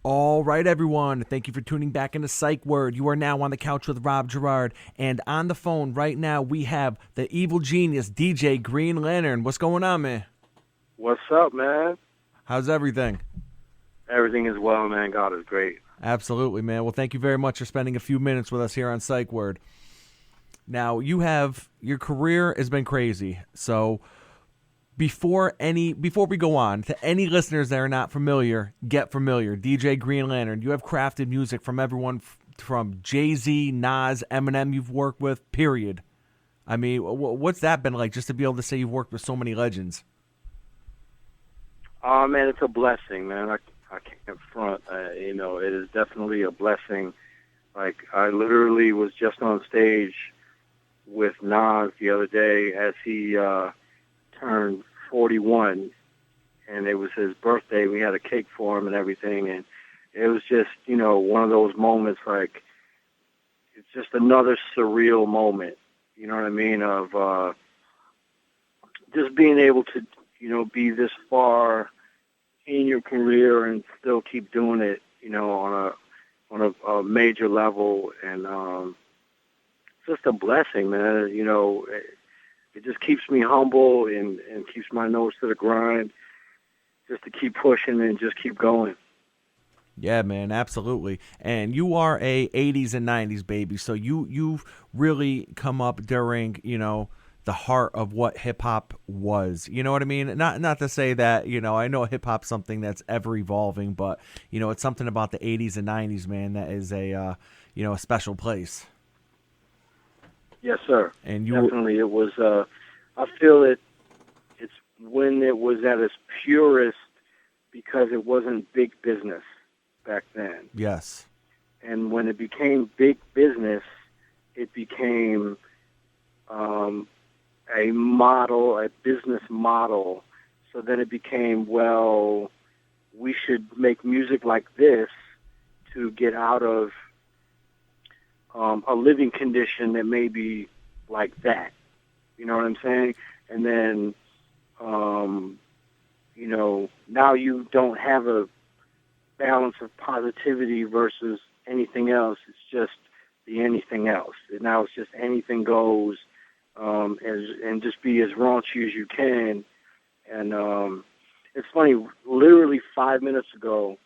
All right, everyone. Thank you for tuning back into Psych Word. You are now on the couch with Rob Girard. And on the phone right now, we have the evil genius, DJ Green Lantern. What's going on, man? What's up, man? How's everything? Everything is well, man. God is great. Absolutely, man. Well, thank you very much for spending a few minutes with us here on Psych Word. Now, your career has been crazy. So before we go on, to any listeners that are not familiar, get familiar. DJ Green Lantern, you have crafted music from everyone from Jay-Z, Nas, Eminem you've worked with, period. I mean, what's that been like, just to be able to say you've worked with so many legends? Oh, man, it's a blessing, man. I can't front. It is definitely a blessing. Like, I literally was just on stage with Nas the other day as he turned 41, and it was his birthday. We had a cake for him and everything, and it was just, one of those moments, like, it's just another surreal moment, you know what I mean, of just being able to, be this far in your career and still keep doing it, on a major level, and it's just a blessing, man. It just keeps me humble and keeps my nose to the grind, just to keep pushing and just keep going. Yeah, man, absolutely. And you are a 80s and 90s baby, so you've really come up during, the heart of what hip-hop was. You know what I mean? Not to say that, I know hip-hop's something that's ever evolving, but, it's something about the 80s and 90s, man, that is a special place. Yes, sir. And definitely, it was. I feel it's when it was at its purest because it wasn't big business back then. Yes. And when it became big business, it became a model, a business model. So then it became, well, we should make music like this to get out of a living condition that may be like that. You know what I'm saying? And then, now you don't have a balance of positivity versus anything else. It's just the anything else. And now it's just anything goes, and just be as raunchy as you can. And it's funny, literally 5 minutes ago,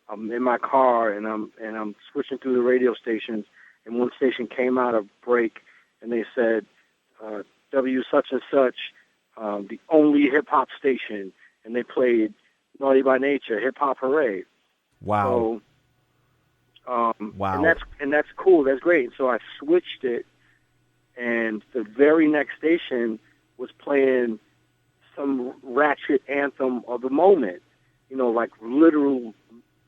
I'm in my car and I'm switching through the radio stations, and one station came out of break and they said, W such and such, the only hip hop station, and they played Naughty by Nature, Hip Hop Hooray. Wow. So, wow. And that's cool. That's great. So I switched it, and the very next station was playing some ratchet anthem of the moment. Like literal,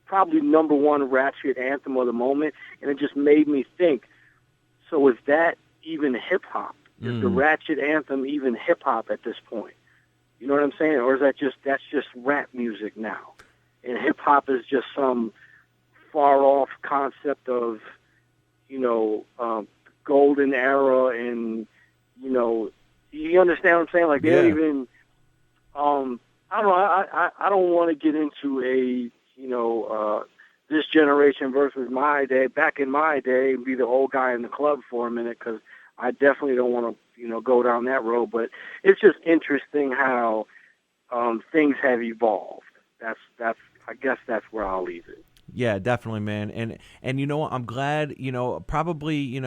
probably number one ratchet anthem of the moment, and it just made me think, so is that even hip-hop? Is the ratchet anthem even hip-hop at this point? You know what I'm saying? Or is that's just rap music now? And hip-hop is just some far-off concept of, golden era, and, you understand what I'm saying? Like, they don't even, I don't know, I don't want to get into a, this generation versus my day, back in my day, and be the old guy in the club for a minute, because I definitely don't want to, go down that road. But it's just interesting how things have evolved. I guess that's where I'll leave it. Yeah, definitely, man. And I'm glad, probably,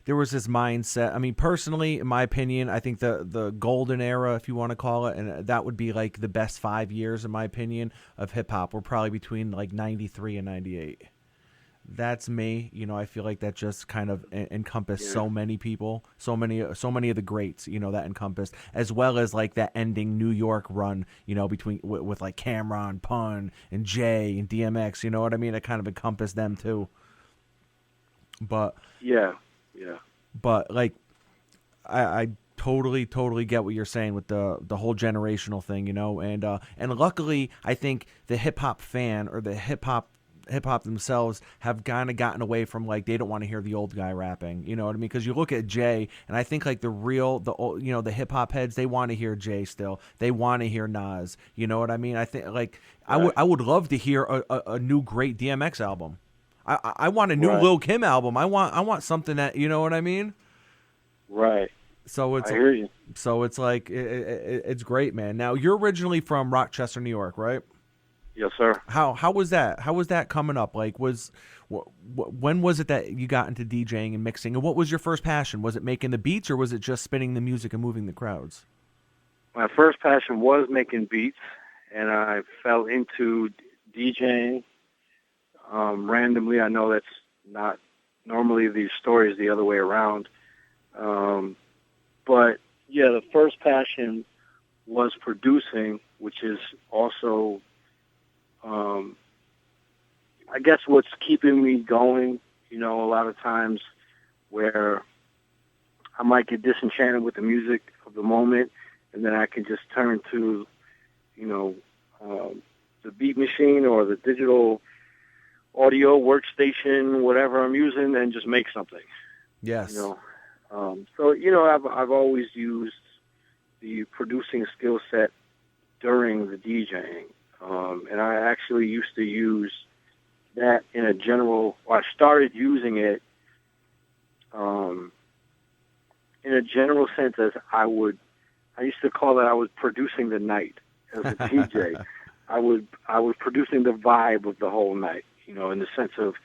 there was this mindset. I mean, personally, in my opinion, I think the golden era, if you want to call it, and that would be like the best 5 years, in my opinion, of hip hop, were probably between like 93 and 98. That's me. I feel like that just kind of encompassed so many people, so many of the greats, that encompassed, as well as like that ending New York run, between with like Cameron, Pun, and Jay and DMX. You know what I mean? It kind of encompassed them too. But yeah. But like, I totally get what you're saying with the whole generational thing, and luckily I think the hip hop fan or the hip hop hip-hop themselves have kind of gotten away from, like, they don't want to hear the old guy rapping, you know what I mean? Because you look at Jay, and I think, like, the hip-hop heads, they want to hear Jay still. They want to hear Nas, you know what I mean? I think, like, Right. I would love to hear a new great DMX album. I want a new Right. Lil Kim album. I want something that, you know what I mean? Right. So I hear you. So it's like it's great, man. Now you're originally from Rochester, New York, right? Yes, sir. How was that? How was that coming up? Like, when was it that you got into DJing and mixing? And what was your first passion? Was it making the beats, or was it just spinning the music and moving the crowds? My first passion was making beats, and I fell into DJing randomly. I know that's not normally the story is the other way around. But yeah, the first passion was producing, which is also, I guess, what's keeping me going. You know, a lot of times where I might get disenchanted with the music of the moment, and then I can just turn to, you know, the beat machine or the digital audio workstation, whatever I'm using, and just make something. Yes. You know. So, you know, I've always used the producing skill set during the DJing. And I actually used to use that in a general, or I started using it in a general sense as I used to call it, I was producing the night as a DJ. I was producing the vibe of the whole night, you know, in the sense of,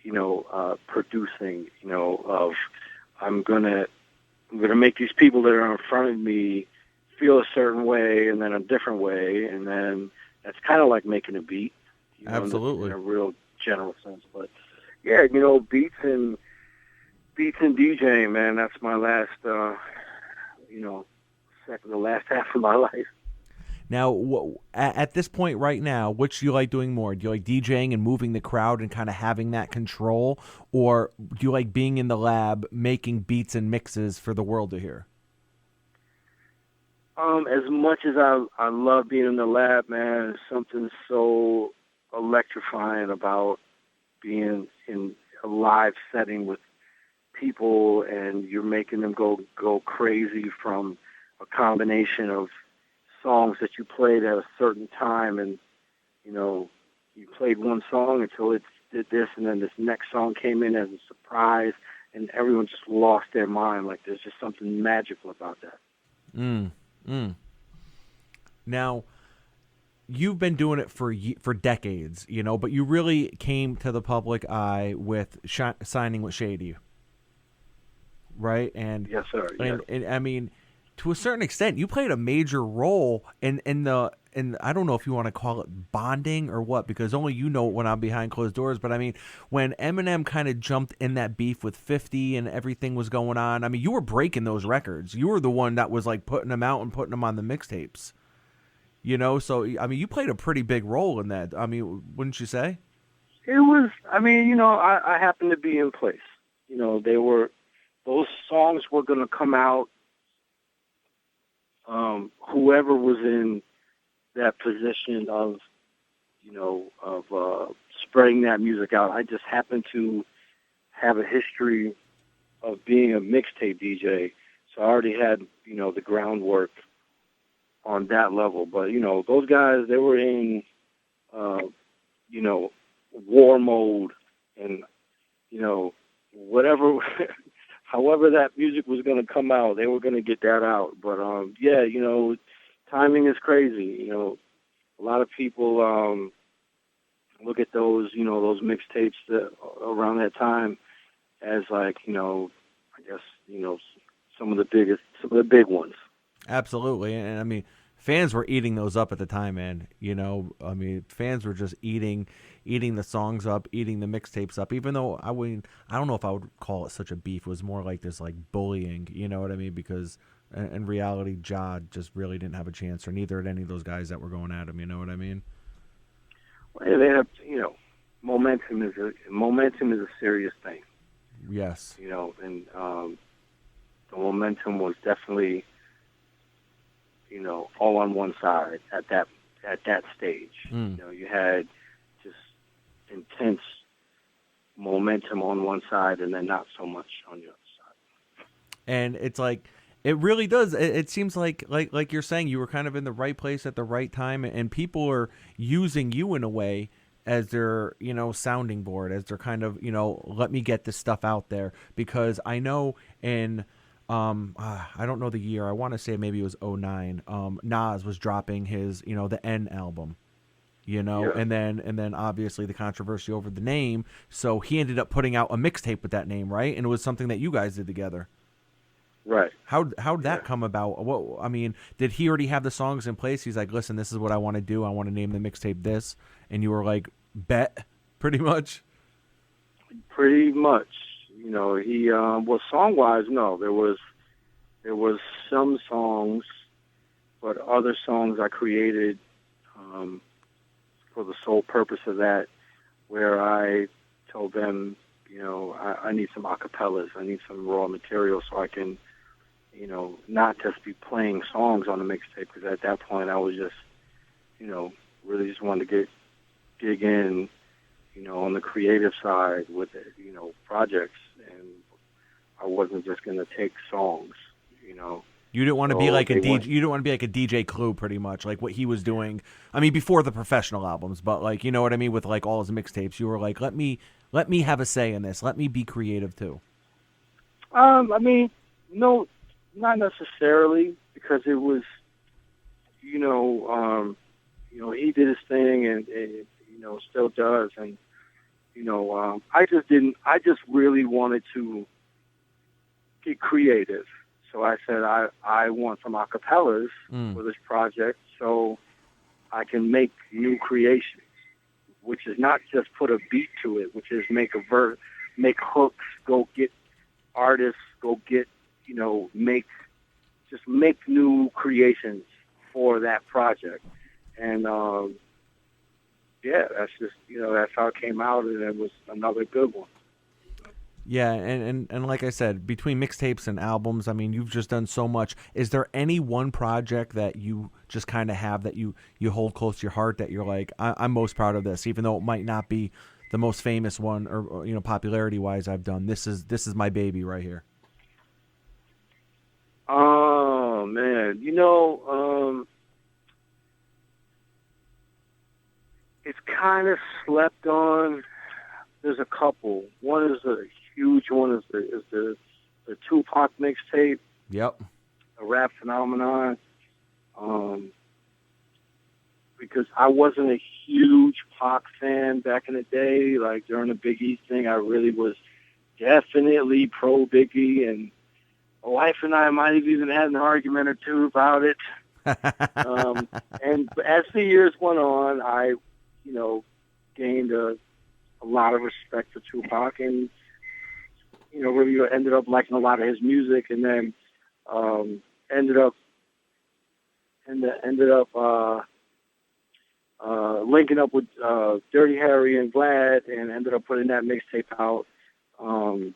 you know, producing, you know, of, I'm gonna make these people that are in front of me feel a certain way, and then a different way, and then that's kind of like making a beat, you know, Absolutely, in a real general sense. But yeah, you know, beats and DJing, man. That's my last, you know, the last half of my life. Now, at this point right now, which do you like doing more? Do you like DJing and moving the crowd and kind of having that control? Or do you like being in the lab, making beats and mixes for the world to hear? As much as I love being in the lab, man, there's something so electrifying about being in a live setting with people, and you're making them go crazy from a combination of songs that you played at a certain time, and you know, you played one song until it did this, and then this next song came in as a surprise, and everyone just lost their mind. Like, there's just something magical about that. Now, you've been doing it for decades, you know, but you really came to the public eye with signing with Shady, right? And yes, sir. Yes. And I mean, to a certain extent, you played a major role in I don't know if you want to call it bonding or what, because only you know it when I'm behind closed doors. But I mean, when Eminem kind of jumped in that beef with 50 and everything was going on, I mean, you were breaking those records. You were the one that was like putting them out and putting them on the mixtapes. You know, so I mean, you played a pretty big role in that. I mean, wouldn't you say? It was. I mean, you know, I happened to be in place. You know, those songs were going to come out. Whoever was in that position of, you know, of spreading that music out. I just happened to have a history of being a mixtape DJ, so I already had, you know, the groundwork on that level. But, you know, those guys, they were in, you know, war mode, and, you know, whatever, however that music was going to come out, they were going to get that out. But, yeah, you know, timing is crazy. You know, a lot of people look at those, you know, those mixtapes that around that time as, like, you know, I guess, you know, some of the big ones. Absolutely. And I mean, fans were eating those up at the time, man. You know, I mean, fans were just eating the songs up, eating the mixtapes up, even though I don't know if I would call it such a beef. It was more like this, like, bullying, you know what I mean? Because in reality, Ja just really didn't have a chance, or neither did any of those guys that were going at him, you know what I mean? Well, they have, you know, momentum is a serious thing. Yes. You know, and the momentum was definitely, you know, all on one side at that stage. You know, you had just intense momentum on one side and then not so much on the other side. And it's like, it really does. It seems like you're saying, you were kind of in the right place at the right time, and people are using you in a way as their, sounding board, as their kind of, let me get this stuff out there. Because I know in, I don't know the year, I want to say maybe it was 2009, Nas was dropping his, the N album. Yeah. And then obviously the controversy over the name. So he ended up putting out a mixtape with that name, right? And it was something that you guys did together. Right. How'd that come about? Did he already have the songs in place? He's like, listen, this is what I want to do. I want to name the mixtape this. And you were like, bet, pretty much? Pretty much. He, song-wise, no. There was some songs, but other songs I created for the sole purpose of that, where I told them, I need some acapellas. I need some raw material so I can, not just be playing songs on the mixtape, because at that point I was just, really just wanted to dig in, on the creative side with it, projects, and I wasn't just going to take songs, You didn't want to be like a DJ. You didn't want to be like a DJ Clue, pretty much, like what he was doing. I mean, before the professional albums, but like, you know what I mean, with like all his mixtapes. You were like, let me have a say in this. Let me be creative too. No, not necessarily, because it was, he did his thing, and still does, and I just really wanted to get creative. So I said, I want some acapellas for this project so I can make new creations, which is not just put a beat to it, which is make make hooks, go get artists, go get, make new creations for that project. And, that's just, that's how it came out, and it was another good one. Yeah, and like I said, between mixtapes and albums, I mean, you've just done so much. Is there any one project that you just kind of have that you hold close to your heart that you're like, I'm most proud of this, even though it might not be the most famous one or popularity-wise I've done? This is my baby right here. Oh, man. It's kind of slept on. There's a couple. One is a huge one, is the Tupac mixtape. Yep. A Rap Phenomenon. Because I wasn't a huge Pac fan back in the day. Like during the Biggie thing, I really was definitely pro Biggie, and my wife and I might have even had an argument or two about it. And as the years went on, I, gained a lot of respect for Tupac, and really ended up liking a lot of his music, and then ended up linking up with Dirty Harry and Vlad, and ended up putting that mixtape out. And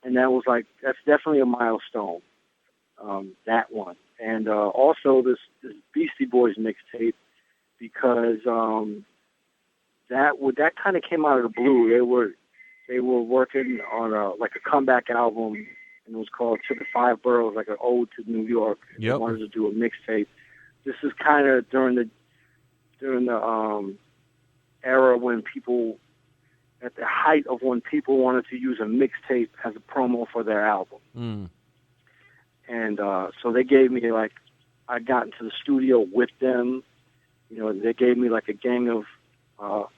that's definitely a milestone, that one. And also this Beastie Boys mixtape, because that kind of came out of the blue. They were working on a comeback album, and it was called To the Five Boroughs, like an ode to New York. Yep. They wanted to do a mixtape. This is kind of during the era when people, at the height of when people wanted to use a mixtape as a promo for their album. And so they gave me, I got into the studio with them. They gave me a gang of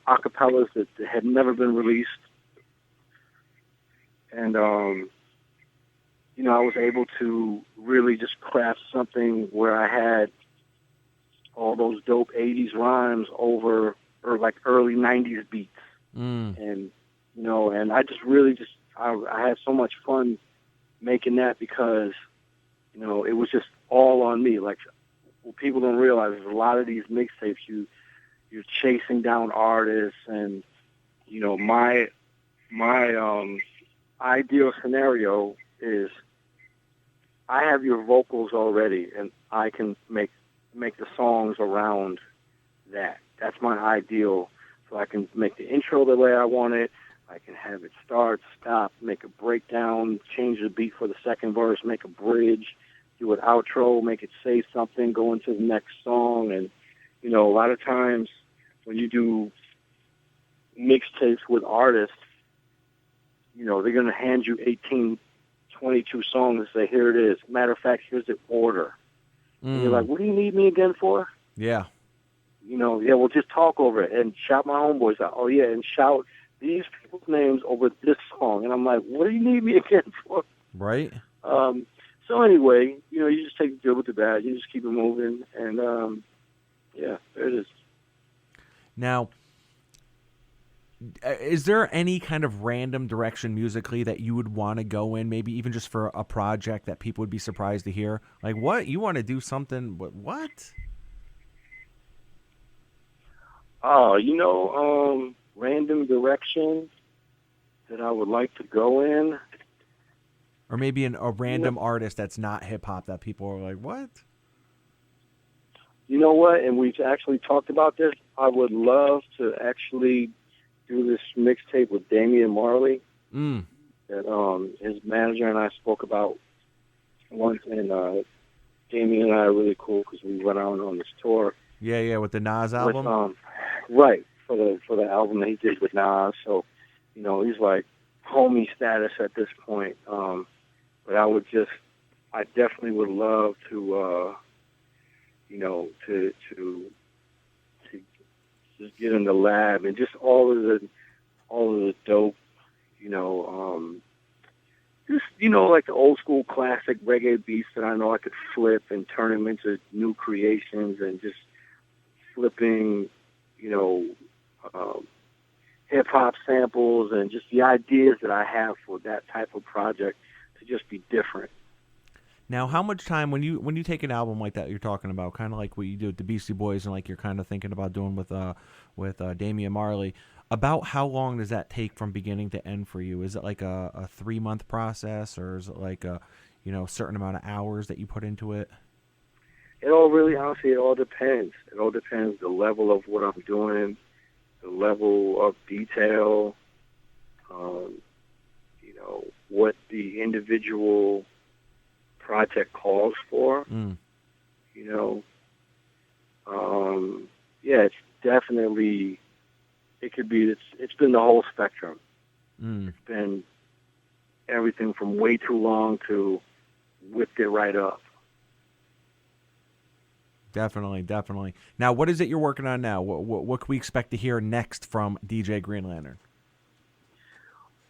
acapellas that had never been released. And, I was able to really just craft something where I had all those dope 80s rhymes over early 90s beats. And, and I just really I had so much fun making that, because, it was just all on me. Like, what people don't realize is a lot of these mixtapes, you're chasing down artists, and, my ideal scenario is I have your vocals already, and I can make the songs around that. That's my ideal. So I can make the intro the way I want it, I can have it start, stop, make a breakdown, change the beat for the second verse, make a bridge, do an outro, make it say something, go into the next song. And, you know, a lot of times when you do mixtapes with artists, you know, they're going to hand you 18, 22 songs and say, here it is. Matter of fact, here's the order. And you're like, what do you need me again for? Yeah. You know, yeah, we'll just talk over it and shout my homeboys out. Oh, yeah, and shout these people's names over this song. And I'm like, what do you need me again for? Right. So anyway, you know, you just take the good with the bad. You just keep it moving. And, yeah, there it is. Now, is there any kind of random direction musically that you would want to go in, maybe even just for a project that people would be surprised to hear? Like, what? You want to do something? What? Oh, you know, random direction that I would like to go in. Or maybe a random artist that's not hip-hop that people are like, what? You know what? And we've actually talked about this. I would love to actually do this mixtape with Damian Marley that his manager and I spoke about once. And Damian and I are really cool because we went out on this tour. Yeah, with the Nas album? Right, for the album that he did with Nas. So, you know, he's like homie status at this point. But I definitely would love to, you know, to just get in the lab and just all of the dope, you know, just, you know, like the old school classic reggae beats that I know I could flip and turn them into new creations and just flipping, you know, hip-hop samples and just the ideas that I have for that type of project to just be different. Now, how much time, when you take an album like that you're talking about, kind of like what you do with the Beastie Boys and like you're kind of thinking about doing with Damian Marley, about how long does that take from beginning to end for you? Is it like a 3-month process, or is it like a, you know, certain amount of hours that you put into it? It all really, honestly, it all depends. It all depends the level of what I'm doing, the level of detail, you know, what the individual project calls for. You know, yeah, it's definitely, it's been the whole spectrum. It's been everything from way too long to whipped it right up. Definitely. Now, what is it you're working on now? What can we expect to hear next from DJ Green Lantern?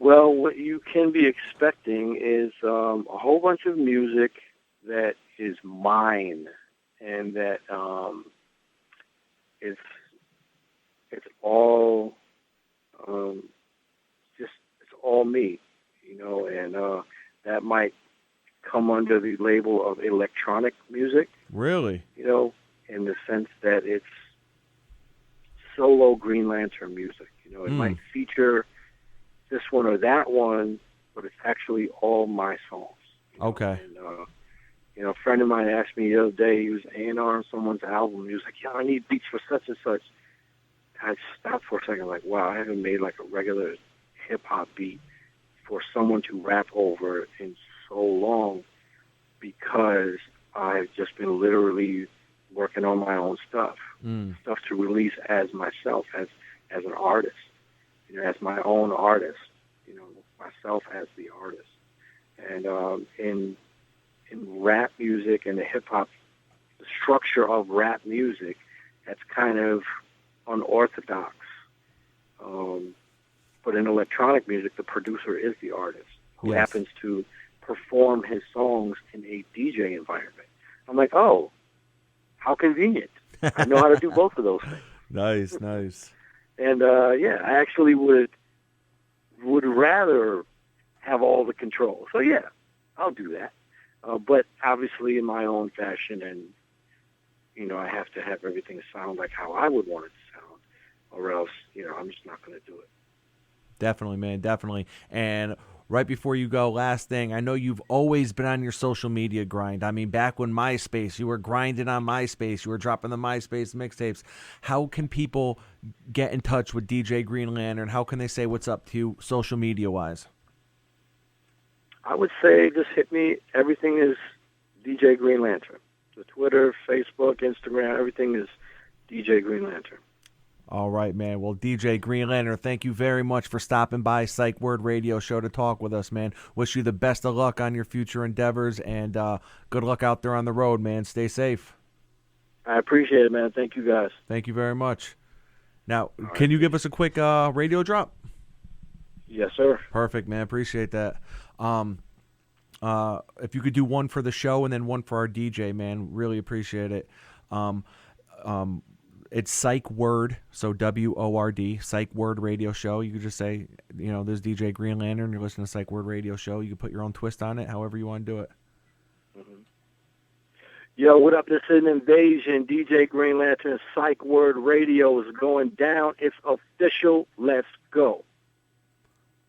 Well, what you can be expecting is a whole bunch of music that is mine, and that it's all it's all me, you know, and that might come under the label of electronic music. Really? You know, in the sense that it's solo Green Lantern music. You know, it might feature this one or that one, but it's actually all my songs. Okay. And, you know, a friend of mine asked me the other day, he was A&R on someone's album. He was like, yeah, I need beats for such and such. I stopped for a second, like, wow, I haven't made like a regular hip-hop beat for someone to rap over in so long, because I've just been literally working on my own stuff to release as myself, as an artist, you know, as my own artist, you know, myself as the artist. And in rap music and the hip-hop, the structure of rap music, that's kind of unorthodox. But in electronic music, the producer is the artist who happens to perform his songs in a DJ environment. I'm like, oh, how convenient. I know how to do both of those things. Nice. And, yeah, I actually would rather have all the control. So, yeah, I'll do that. But obviously in my own fashion, and, you know, I have to have everything sound like how I would want it to sound, or else, you know, I'm just not going to do it. Definitely, man, definitely. And right before you go, last thing, I know you've always been on your social media grind. I mean, back when MySpace, you were grinding on MySpace, you were dropping the MySpace mixtapes. How can people get in touch with DJ Green Lantern? How can they say what's up to you social media-wise? I would say just hit me. Everything is DJ Green Lantern. The Twitter, Facebook, Instagram, everything is DJ Green Lantern. All right, man. Well, DJ Green Lantern, thank you very much for stopping by Psych Word Radio Show to talk with us, man. Wish you the best of luck on your future endeavors, and good luck out there on the road, man. Stay safe. I appreciate it, man. Thank you, guys. Thank you very much. Now, can you give us a quick radio drop? Yes, sir. Perfect, man. Appreciate that. If you could do one for the show and then one for our DJ, man, really appreciate it. It's Psych Word, so WORD, Psych Word Radio Show. You could just say, there's DJ Green Lantern. You're listening to Psych Word Radio Show. You can put your own twist on it, however you want to do it. Mm-hmm. Yo, what up? This is an invasion. DJ Green Lantern, Psych Word Radio is going down. It's official. Let's go.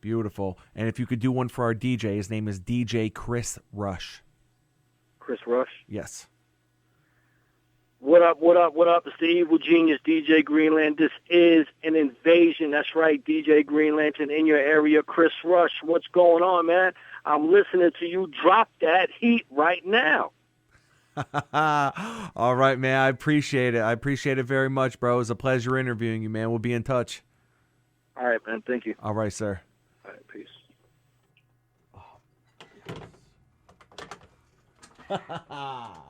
Beautiful. And if you could do one for our DJ, his name is DJ Chris Rush. Chris Rush? Yes. What up, It's the evil genius, DJ Green Lantern. This is an invasion. That's right, DJ Green Lantern in your area. Chris Rush, what's going on, man? I'm listening to you drop that heat right now. All right, man. I appreciate it. I appreciate it very much, bro. It was a pleasure interviewing you, man. We'll be in touch. All right, man. Thank you. All right, sir. All right, peace. Oh.